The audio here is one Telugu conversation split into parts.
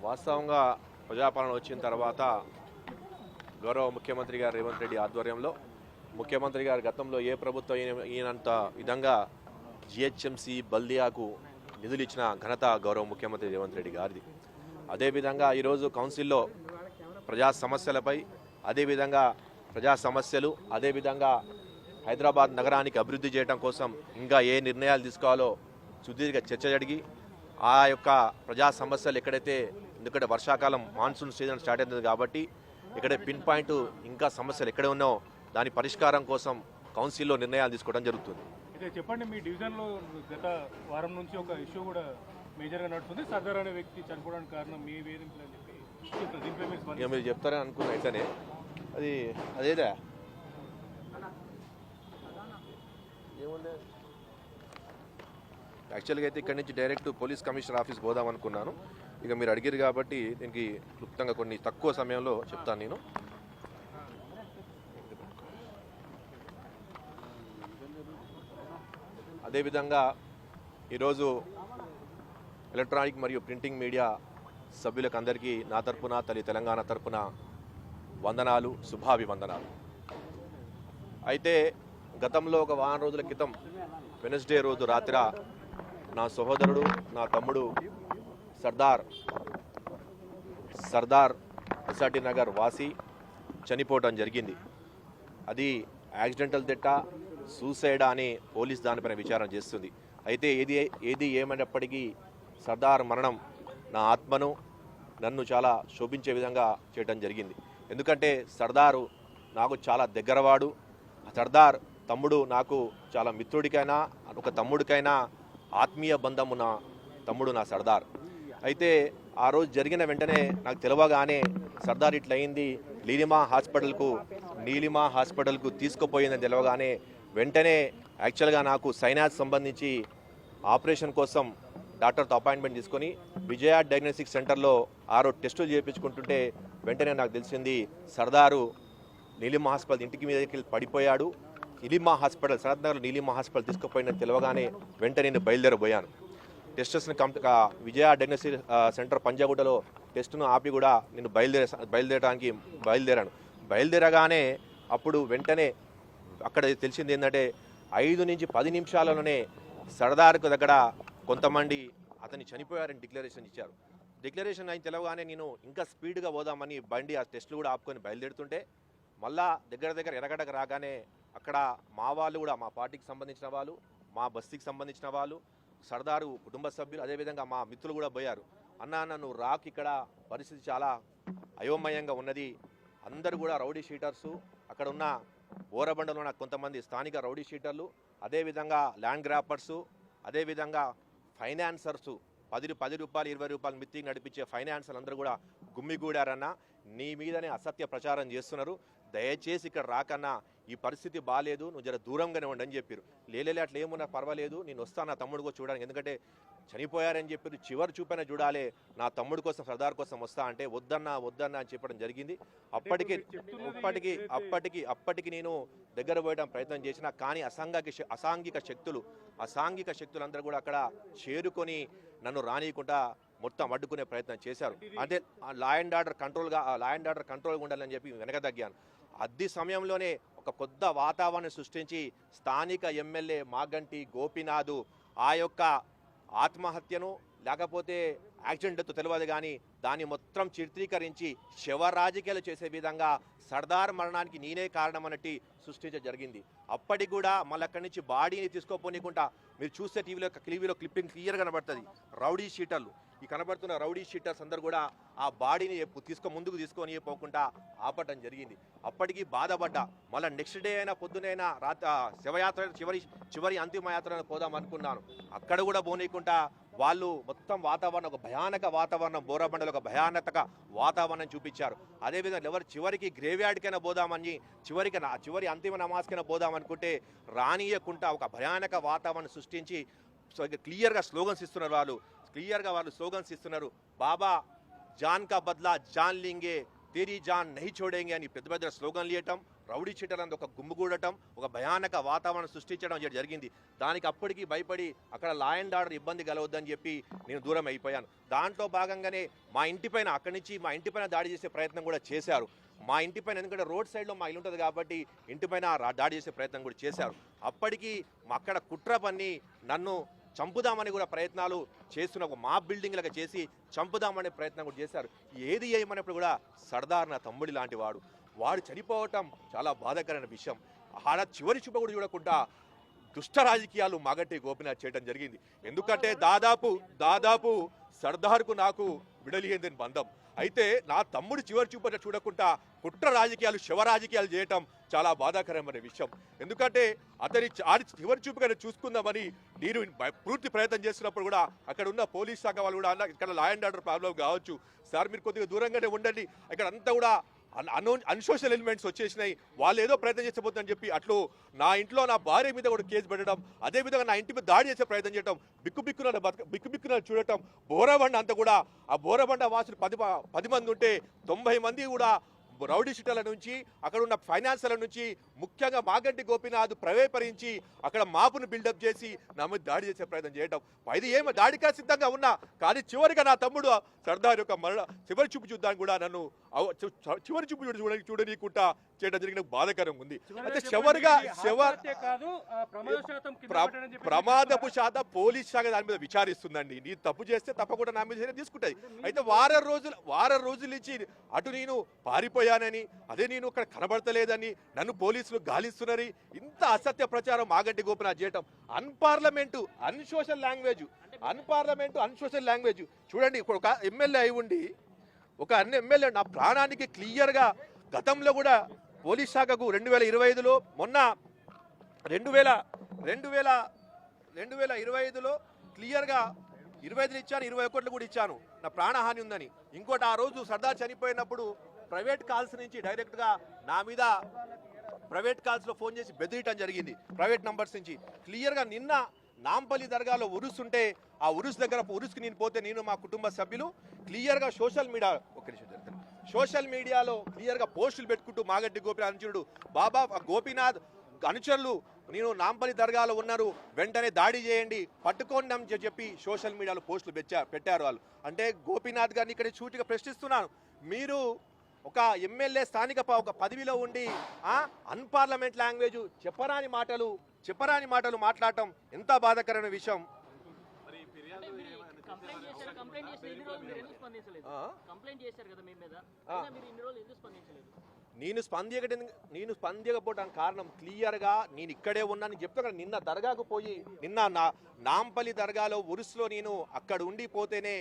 వాస్తవంగా ప్రజాపాలన వచ్చిన తర్వాత గౌరవ ముఖ్యమంత్రి గారు రేవంత్ రెడ్డి ఆధ్వర్యంలో ముఖ్యమంత్రి గారు గతంలో ఏ ప్రభుత్వం ఈయనంత విధంగా జిహెచ్ఎంసీ బల్దియాకు నిధులు ఇచ్చిన ఘనత గౌరవ ముఖ్యమంత్రి రేవంత్ రెడ్డి గారిది. అదేవిధంగా ఈరోజు కౌన్సిల్లో ప్రజా సమస్యలపై అదేవిధంగా ప్రజా సమస్యలు అదేవిధంగా హైదరాబాద్ నగరానికి అభివృద్ధి చేయడం కోసం ఇంకా ఏ నిర్ణయాలు తీసుకోవాలో సుదీర్ఘ చర్చ జరిగి ఆ యొక్క ప్రజా సమస్యలు ఎక్కడైతే ఎందుకంటే వర్షాకాలం మాన్సూన్ సీజన్ స్టార్ట్ అవుతుంది కాబట్టి ఇక్కడ పిన్ పాయింట్ ఇంకా సమస్యలు ఎక్కడ ఉన్నాయో దాని పరిష్కారం కోసం కౌన్సిల్లో నిర్ణయాలు తీసుకోవడం జరుగుతుంది. అయితే చెప్పండి, మీ డివిజన్లో గత వారం నుంచి ఒక ఇష్యూ కూడా మేజర్గా నడుస్తుంది. సర్దార్ అనే వ్యక్తి చనిపోవడానికి కారణం మీ వేధింపులు అని చెప్పి దీనిపై మీరు చెప్తారని అనుకున్నా. అయితేనే అదేదా ఏముంది యాక్చువల్గా అయితే ఇక్కడి నుంచి డైరెక్ట్ పోలీస్ కమిషనర్ ఆఫీస్ పోదాం అనుకున్నాను. ఇక మీరు అడిగారు కాబట్టి దీనికి క్లుప్తంగా కొన్ని తక్కువ సమయంలో చెప్తాను నేను. అదేవిధంగా ఈరోజు ఎలక్ట్రానిక్ మరియు ప్రింటింగ్ మీడియా సభ్యులకు అందరికీ నా తరపున తెలంగాణ తరపున వందనాలు, శుభాభివందనాలు. అయితే గతంలో ఒక వారం రోజుల క్రితం వెనస్డే రోజు రాత్రి నా సహోదరుడు నా తమ్ముడు సర్దార్ ఎస్ఆర్టీ నగర్ వాసి చనిపోవడం జరిగింది. అది యాక్సిడెంటల్ డెత్ సూసైడా అని పోలీస్ దానిపైన విచారణ చేస్తుంది. అయితే ఏది ఏమైనప్పటికీ సర్దార్ మరణం నా ఆత్మను నన్ను చాలా శోభించే విధంగా చేయడం జరిగింది. ఎందుకంటే సర్దారు నాకు చాలా దగ్గరవాడు. సర్దార్ తమ్ముడు నాకు చాలా మిత్రుడికైనా ఒక తమ్ముడికైనా ఆత్మీయ బంధము నా తమ్ముడు నా సర్దార్. అయితే ఆ రోజు జరిగిన వెంటనే నాకు తెలియగానే సర్దార్ ఇట్లయింది నీలిమా హాస్పిటల్కు తీసుకుపోయిందని తెలియగానే వెంటనే యాక్చువల్గా నాకు సైనాస్ సంబంధించి ఆపరేషన్ కోసం డాక్టర్తో అపాయింట్మెంట్ తీసుకొని విజయ డయాగ్నోస్టిక్ సెంటర్లో 6 టెస్టులు చేయించుకుంటుంటే వెంటనే నాకు తెలిసింది సర్దారు నీలిమా హాస్పిటల్ ఇంటికి మీదకి పడిపోయాడు. సరత్ నగర్ నీలిమా హాస్పిటల్ తీసుకుపోయిందని తెలియగానే వెంటనే నేను బయలుదేరబోయాను. టెస్టెస్ని విజయ డయాగ్నోస్టిక్ సెంటర్ పంజాగుట్టలో టెస్టును ఆపి కూడా నేను బయలుదేరాను. బయలుదేరగానే అప్పుడు వెంటనే అక్కడ తెలిసింది ఏంటంటే 5 నుంచి 10 నిమిషాలలోనే సర్దార్కు దగ్గర కొంతమంది అతన్ని చనిపోయారని డిక్లరేషన్ ఇచ్చారు. డిక్లరేషన్ అయిన తెలవగానే నేను ఇంకా స్పీడ్గా పోదామని బండి ఆ టెస్టులు కూడా ఆపుకొని బయలుదేరుతుంటే మళ్ళా దగ్గర ఎరగడకు రాగానే అక్కడ మా వాళ్ళు కూడా మా పార్టీకి సంబంధించిన వాళ్ళు, మా బస్తీకి సంబంధించిన వాళ్ళు, సర్దారు కుటుంబ సభ్యులు అదేవిధంగా మా మిత్రులు కూడా పోయారు. అన్న నువ్వు రాక్, ఇక్కడ పరిస్థితి చాలా అయోమయంగా ఉన్నది. అందరూ కూడా రౌడీ షీటర్సు, అక్కడ ఉన్న బోరబండలో ఉన్న కొంతమంది స్థానిక రౌడీ షీటర్లు, అదేవిధంగా ల్యాండ్ గ్రాపర్సు, అదేవిధంగా ఫైనాన్సర్సు 10 రూపాయలు 20 రూపాయలు మిత్తికి నడిపించే ఫైనాన్సర్లు అందరూ కూడా గుమ్మిగూడారన్నా, నీ మీదనే అసత్య ప్రచారం చేస్తున్నారు, దయచేసి ఇక్కడ రాకన్నా, ఈ పరిస్థితి బాగాలేదు, నువ్వు జర దూరంగానే ఉండని చెప్పారు. లేలే అట్లా ఏమున్నా పర్వాలేదు, నేను వస్తాను నా తమ్ముడు కూడా చూడడానికి, ఎందుకంటే చనిపోయారని చెప్పారు, చివరి చూపైనా చూడాలి, నా తమ్ముడు కోసం సర్దార్ కోసం వస్తా అంటే వద్దన్నా అని చెప్పడం జరిగింది. అప్పటికి నేను దగ్గర పోయడం ప్రయత్నం చేసిన, కానీ అసాంఘిక శక్తులు అందరూ కూడా అక్కడ చేరుకొని నన్ను రానియకుండా మొత్తం అడ్డుకునే ప్రయత్నం చేశారు. అంటే లా అండ్ ఆర్డర్ కంట్రోల్గా ఉండాలని చెప్పి వెనక తగ్గాను. అదే సమయంలోనే ఒక కొత్త వాతావరణం సృష్టించి స్థానిక ఎమ్మెల్యే మాగంటి గోపీనాథ్ ఆ యొక్క ఆత్మహత్యను లేకపోతే యాక్సిడెంట్ డెత్ తెలియదు కానీ దాన్ని మొత్తం చిత్రీకరించి శవ రాజకీయాలు చేసే విధంగా సర్దార్ మరణానికి నేనే కారణం అన్నట్టు సృష్టించడం జరిగింది. అప్పటికి కూడా మళ్ళీ అక్కడి నుంచి బాడీని తీసుకోపోనీకుండా మీరు చూస్తే టీవీలో క్లిప్పింగ్ క్లియర్ కనబడుతుంది. రౌడీ షీటర్లు, ఈ కనబడుతున్న రౌడీ షీటర్స్ అందరూ కూడా ఆ బాడీని ముందుకు తీసుకొని పోకుండా ఆపటం జరిగింది. అప్పటికి బాధపడ్డా. మళ్ళీ నెక్స్ట్ డే అయినా పొద్దునైనా శవయాత్ర చివరి అంతిమయాత్ర పోదాం అనుకున్నాను. అక్కడ కూడా పోనీయకుండా వాళ్ళు మొత్తం వాతావరణం, ఒక భయానక వాతావరణం, బోరబండలో ఒక భయానక వాతావరణం చూపించారు. అదేవిధంగా చివరికి గ్రేవ్యార్డ్కైనా పోదామని చివరి అంతిమ నమాజ్కైనా పోదామనుకుంటే రానియకుండా ఒక భయానక వాతావరణం సృష్టించి క్లియర్గా స్లోగన్స్ ఇస్తున్నారు. బాబా జాన్ కా బద్లా జాన్ లింగే, తేరీ జాన్ నహీ చోడేంగే అని పెద్ద స్లోగన్లు ఇవ్వటం, రౌడీ షీటర్లందు ఒక గుమ్ముగూడటం, ఒక భయానక వాతావరణం సృష్టించడం జరిగింది. దానికి అప్పటికి భయపడి అక్కడ లా అండ్ ఆర్డర్ ఇబ్బంది కలవద్దని చెప్పి నేను దూరం అయిపోయాను. దాంట్లో భాగంగానే మా ఇంటిపైన అక్కడి నుంచి మా ఇంటిపైన దాడి చేసే ప్రయత్నం కూడా చేశారు. మా ఇంటిపైన, ఎందుకంటే రోడ్ సైడ్లో మా ఇల్లు ఉంటుంది కాబట్టి ఇంటిపైన దాడి చేసే ప్రయత్నం కూడా చేశారు. అప్పటికి అక్కడ కుట్ర పన్ని నన్ను చంపుదామని కూడా ప్రయత్నాలు చేస్తున్న ఒక మా బిల్డింగ్లుగా చేసి చంపుదామనే ప్రయత్నం కూడా చేశారు. ఏది ఏమన్నప్పుడు కూడా సర్దార్ నా తమ్ముడి లాంటి వాడు చనిపోవటం చాలా బాధాకరమైన విషయం. ఆడ చివరి చూప కూడా చూడకుండా దుష్ట రాజకీయాలు మాగంటి గోపీనాథ్ చేయడం జరిగింది. ఎందుకంటే దాదాపు సర్దార్కు నాకు విడలియందని బంధం. అయితే నా తమ్ముడు చివరి చూప చూడకుండా కుట్ర రాజకీయాలు, శవ రాజకీయాలు చేయటం చాలా బాధాకరమైన విషయం. ఎందుకంటే ఆడి చివరి చూపుగా చూసుకుందామని నేను పూర్తి ప్రయత్నం చేస్తున్నప్పుడు కూడా అక్కడ ఉన్న పోలీస్ శాఖ వాళ్ళు కూడా ఇక్కడ లా అండ్ ఆర్డర్ ప్రాబ్లం కావచ్చు సార్, మీరు కొద్దిగా దూరంగానే ఉండండి, ఇక్కడ అంతా కూడా అన్సోషల్ ఎలిమెంట్స్ వచ్చేసినాయి, వాళ్ళు ఏదో ప్రయత్నం చేసిపోతుందని చెప్పి అట్లు నా ఇంట్లో నా భార్య మీద కూడా కేసు పెట్టడం, అదేవిధంగా నా ఇంటి మీద దాడి చేసే ప్రయత్నం చేయడం, బిక్కుబిక్కున చూడటం. బోరబండ అంతా కూడా ఆ బోరబండ వాసులు 10 మంది ఉంటే 90 మంది కూడా రౌడీ షీటర్ల నుంచి, అక్కడ ఉన్న ఫైనాన్సర్ల నుంచి, ముఖ్యంగా మాగంటి గోపీనాథ్ ప్రవేశపరించి అక్కడ మాపును బిల్డప్ చేసి నా మీద దాడి చేసే ప్రయత్నం చేయడం. ఇది ఏమో దాడిగా సిద్ధంగా ఉన్నా కానీ చివరిగా నా తమ్ముడు సర్దార్ యొక్క చివరి చూపు చూద్దానికి కూడా నన్ను చివరి చూపు చూడనీయకుండా చేయడం జరిగిన బాధాకరంగా ఉంది. అయితే ప్రమాదపు శాతం పోలీస్ శాఖ దాని మీద విచారిస్తుందండి. నీ తప్పు చేస్తే తప్పకుండా నా మీద చర్య తీసుకుంటుంది. అయితే వారం రోజుల నుంచి అటు నేను పారిపోయానని, అదే నేను అక్కడ కనబడతలేదని నన్ను పోలీసులు గాలిస్తున్నారు. ఇంత అసత్య ప్రచారం మాగంటి గోపీనాథ్ చేయటం అన్పార్లమెంటు, అన్సోషల్ లాంగ్వేజ్. చూడండి, ఒక ఎమ్మెల్యే అయి ఉండి ఒక అన్ని ఎమ్మెల్యే నా ప్రాణానికి క్లియర్గా గతంలో కూడా పోలీస్ శాఖకు 2025లో మొన్న 2025లో క్లియర్గా 25 ఇచ్చాను, 21 కూడా ఇచ్చాను నా ప్రాణహాని ఉందని. ఇంకోటి ఆ రోజు సర్దార్ చనిపోయినప్పుడు ప్రైవేట్ కాల్స్ నుంచి డైరెక్ట్గా నా మీద ప్రైవేట్ కాల్స్లో ఫోన్ చేసి బెదిరియటం జరిగింది, ప్రైవేట్ నంబర్స్ నుంచి. క్లియర్గా నిన్న నాంపల్లి దర్గాలో ఉరుసు ఉంటే ఆ ఉరుసుకి నేను పోతే నేను మా కుటుంబ సభ్యులు క్లియర్గా సోషల్ మీడియాలో క్లియర్గా పోస్టులు పెట్టుకుంటూ మాగంటి గోపీనాథ్ అనుచరుడు బాబా గోపీనాథ్ అనుచరులు నేను నాంపల్లి దర్గాలో ఉన్నారు, వెంటనే దాడి చేయండి, పట్టుకోండి అని చెప్పి సోషల్ మీడియాలో పోస్టులు పెట్టారు వాళ్ళు. అంటే గోపీనాథ్ గారిని ఇక్కడ సూటిగా ప్రశ్నిస్తున్నాను, మీరు ఒక ఎమ్మెల్యే స్థానిక ఒక పదవిలో ఉండి అన్పార్లమెంట్ లాంగ్వేజ్ చెప్పరాని మాటలు మాట్లాడటం ఎంత బాధాకరమైన విషయం. నేను స్పందించకపోవడానికి కారణం క్లియర్గా నేను ఇక్కడే ఉన్నాను చెప్తా. నిన్న దర్గాకు పోయి నిన్న నాంపల్లి దర్గాలో ఉరుసులో నేను అక్కడ ఉండిపోతేనే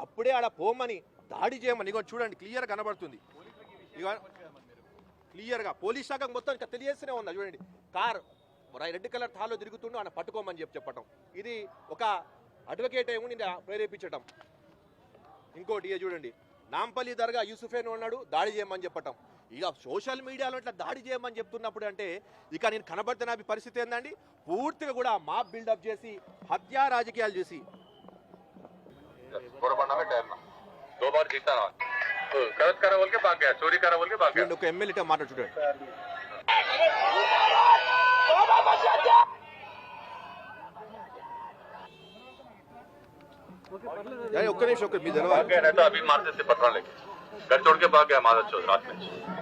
అప్పుడే ఆడ పోమని దాడి చేయమని ఇగో చూడండి క్లియర్ కనబడుతుంది. ఇక క్లియర్గా పోలీస్ శాఖ మొత్తం ఇంకా తెలియస్తూనే ఉందా చూడండి. కార్ రెడ్ కలర్ థాలో తిరుగుతుండో ఆయన పట్టుకోమని చెప్పడం, ఇది ఒక అడ్వకేట్ ఏమో నేను ప్రేరేపించటం. ఇంకోటి ఇక చూడండి, నాంపల్లి దర్గా యూసుఫేన్ ఉన్నాడు, దాడి చేయమని చెప్పటం. ఇక సోషల్ మీడియాలో ఇట్లా దాడి చేయమని చెప్తున్నప్పుడు అంటే ఇక నేను కనబడుతున్న పరిస్థితి ఏందండి, పూర్తిగా కూడా మాప్ బిల్డప్ చేసి హత్యా రాజకీయాలు చేసి ఒక ఎమ్మెల్యే మాట చూడండి. ఒక్క నిమిషం మీ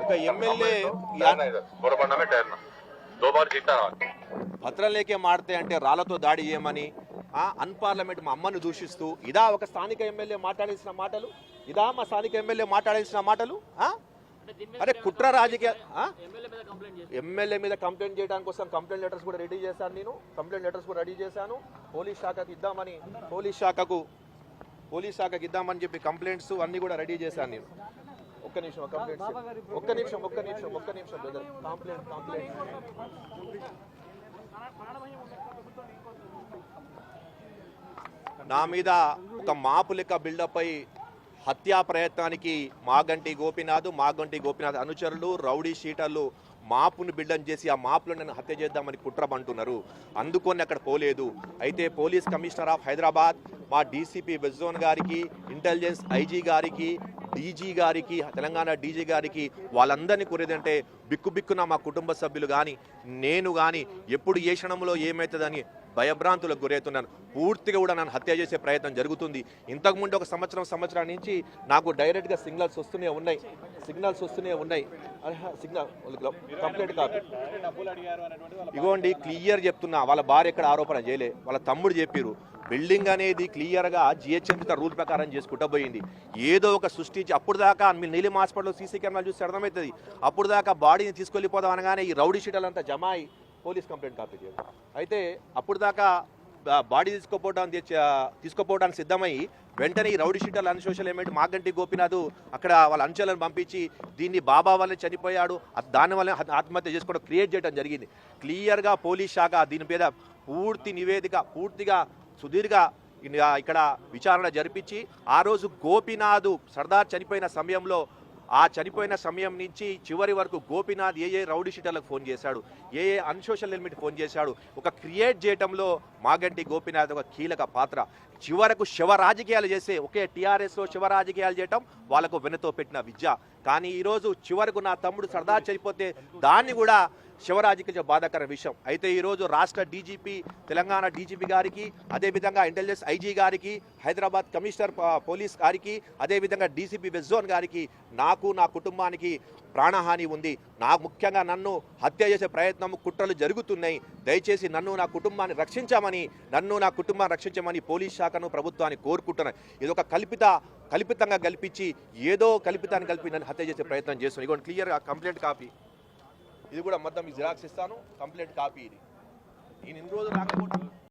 ఒక ఎమ్మెల్యే పత్రం లేకే మాడితే అంటే రాళ్లతో దాడి చేయమని అన్పార్లమెంట్ మా అమ్మను దూషిస్తూ ఇదా ఒక స్థానిక ఎమ్మెల్యే మాట్లాడాల్సిన మాటలు? ఇదా మా స్థానిక ఎమ్మెల్యే మాట్లాడాల్సిన మాటలు? అరే కుట్ర రాజకీయ ఎమ్మెల్యే మీద కంప్లైంట్ చేయడానికి కోసం కంప్లైంట్ లెటర్స్ కూడా రెడీ చేశాను. నేను కంప్లైంట్ లెటర్స్ కూడా రెడీ చేశాను. పోలీస్ శాఖకి ఇద్దామని చెప్పి కంప్లైంట్స్ అన్ని కూడా రెడీ చేశాను నేను. ఒక్క నిమిషం బ్రదర్. కంప్లైంట్ నా మీద ఒక మాపు లెక్క బిల్డప్ అయి హత్యా ప్రయత్నానికి మాగంటి గోపీనాథ్ అనుచరులు, రౌడీ షీటర్లు మాపును బిల్డప్ చేసి ఆ మాపులో నన్ను హత్య చేద్దామని కుట్రమంటున్నారు. అందుకొని అక్కడ పోలేదు. అయితే పోలీస్ కమిషనర్ ఆఫ్ హైదరాబాద్, మా డీసీపీ వెస్ట్ జోన్ గారికి, ఇంటెలిజెన్స్ ఐజీ గారికి, డీజీ గారికి, తెలంగాణ డీజీ గారికి వాళ్ళందరినీ కోరేదంటే బిక్కుబిక్కున మా కుటుంబ సభ్యులు కానీ నేను కానీ ఎప్పుడు ఏ క్షణంలో ఏమవుతుందని భయభ్రాంతులకు గురవుతున్నాను. పూర్తిగా కూడా నన్ను హత్య చేసే ప్రయత్నం జరుగుతుంది. ఇంతకుముందు ఒక సంవత్సరం నుంచి నాకు డైరెక్ట్గా సిగ్నల్స్ వస్తూనే ఉన్నాయి. సిగ్నల్ కంప్లీట్ కాపీ ఇగోండి, క్లియర్ చెప్తున్నా. వాళ్ళ భార్య ఎక్కడ ఆరోపణ చేయలే, వాళ్ళ తమ్ముడు చెప్పారు. బిల్డింగ్ అనేది క్లియర్గా జిహెచ్ఎంసీ రూల్ ప్రకారం చేసుకుంటూ పోయింది. ఏదో ఒక సృష్టించి అప్పుడు దాకా మీరు నీలిం హాస్పిటల్లో సీసీ కెమెరాలు చూసి అర్థమవుతుంది. అప్పుడు దాకా బాడీని తీసుకెళ్ళిపోదాం అనగానే ఈ రౌడీ షీటలంతా జమాయి పోలీస్ కంప్లైంట్ కాపీ చేయాలి. అయితే అప్పుడు దాకా బాడీ తీసుకోపోవడానికి సిద్ధమై వెంటనే ఈ rowdy sheeters antisocial element Maganti Gopinath అక్కడ వాళ్ళ అంచెలను పంపించి దీన్ని బాబా వల్లే చనిపోయాడు, దానివల్ల ఆత్మహత్య చేసుకోవడం క్రియేట్ చేయడం జరిగింది. క్లియర్గా పోలీస్ శాఖ దీని మీద పూర్తి నివేదిక పూర్తిగా సుదీర్ఘ ఇక్కడ విచారణ జరిపించి ఆ రోజు గోపినాథ్ సర్దార్ చనిపోయిన సమయంలో ఆ చనిపోయిన సమయం నుంచి చివరి వరకు గోపినాథ్ ఏ రౌడీ షీటర్లకు ఫోన్ చేశాడు, ఏ అన్సోషల్ ఎలిమెంట్ ఫోన్ చేశాడు, ఒక క్రియేట్ చేయడంలో మాగంటి గోపినాథ్ ఒక కీలక పాత్ర. చివరకు శవ రాజకీయాలు చేసే ఒకే టీఆర్ఎస్లో శవ రాజకీయాలు చేయటం వాళ్ళకు వెనతో పెట్టిన విద్య. కానీ ఈరోజు చివరకు నా తమ్ముడు సర్దార్ చనిపోతే దాన్ని కూడా శివరాజకీయ బాధాకర విషయం. అయితే ఈరోజు రాష్ట్ర డీజీపీ, తెలంగాణ డీజీపీ గారికి, అదేవిధంగా ఇంటెలిజెన్స్ ఐజీ గారికి, హైదరాబాద్ కమిషనర్ పోలీస్ గారికి, అదేవిధంగా డీసీపీ వెస్ట్ జోన్ గారికి, నాకు నా కుటుంబానికి ప్రాణహాని ఉంది. ముఖ్యంగా నన్ను హత్య చేసే ప్రయత్నం కుట్రలు జరుగుతున్నాయి. దయచేసి నన్ను నా కుటుంబాన్ని రక్షించమని పోలీస్ శాఖను ప్రభుత్వాన్ని కోరుకుంటున్నాను. ఇది ఒక కల్పితంగా కల్పించి ఏదో కల్పితాన్ని కలిపి నన్ను హత్య చేసే ప్రయత్నం చేస్తున్నాను. ఇదిగోండి క్లియర్ కంప్లైంట్ కాపీ, ఇది కూడా మొత్తం మీకు జిరాక్స్ ఇస్తాను. కంప్లైంట్ కాపీ ఇది. నేను ఇన్ని రోజులు రాకపోతే